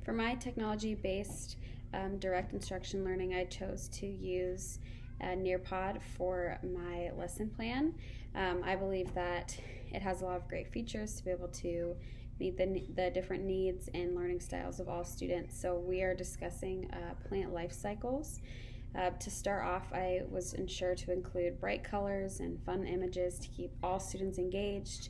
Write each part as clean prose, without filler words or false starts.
For my technology-based direct instruction learning, I chose to use Nearpod for my lesson plan. I believe that it has a lot of great features to be able to meet the different needs and learning styles of all students. So we are discussing plant life cycles. To start off, I was ensured to include bright colors and fun images to keep all students engaged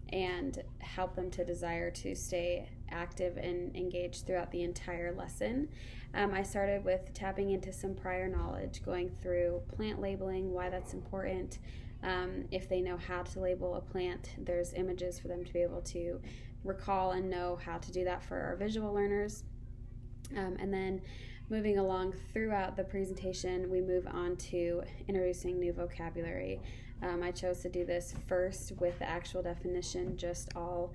and help them to desire to stay active and engaged throughout the entire lesson. I started with tapping into some prior knowledge, going through plant labeling, why that's important. If they know how to label a plant, there's images for them to be able to recall and know how to do that for our visual learners. And then moving along throughout the presentation, we move on to introducing new vocabulary. I chose to do this first with the actual definition, just all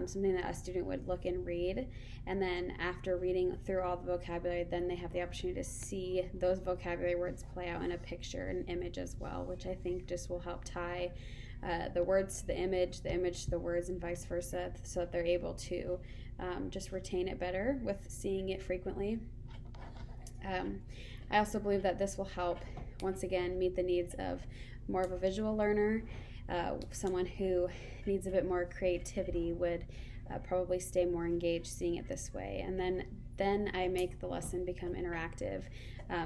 something that a student would look and read. And then after reading through all the vocabulary, then they have the opportunity to see those vocabulary words play out in a picture and image as well, which I think just will help tie the words to the image to the words, and vice versa, so that they're able to just retain it better with seeing it frequently. I also believe that this will help, once again, meet the needs of more of a visual learner. Someone who needs a bit more creativity would probably stay more engaged seeing it this way. And then I make the lesson become interactive.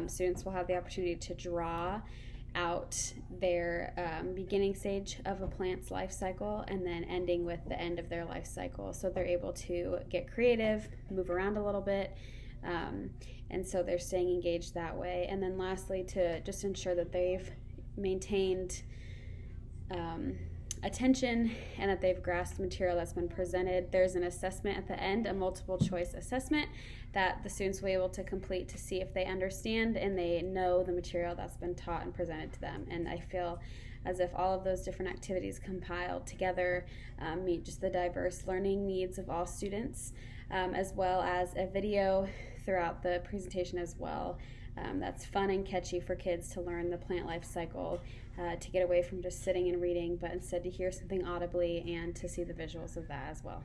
Students will have the opportunity to draw out their beginning stage of a plant's life cycle and then ending with the end of their life cycle. So they're able to get creative, move around a little bit, and so they're staying engaged that way. And then lastly, to just ensure that they've maintained attention and that they've grasped the material that's been presented, there's an assessment at the end, a multiple choice assessment that the students will be able to complete to see if they understand and they know the material that's been taught and presented to them. And I feel as if all of those different activities compiled together meet just the diverse learning needs of all students, as well as a video throughout the presentation as well. That's fun and catchy for kids to learn the plant life cycle, to get away from just sitting and reading, but instead to hear something audibly and to see the visuals of that as well.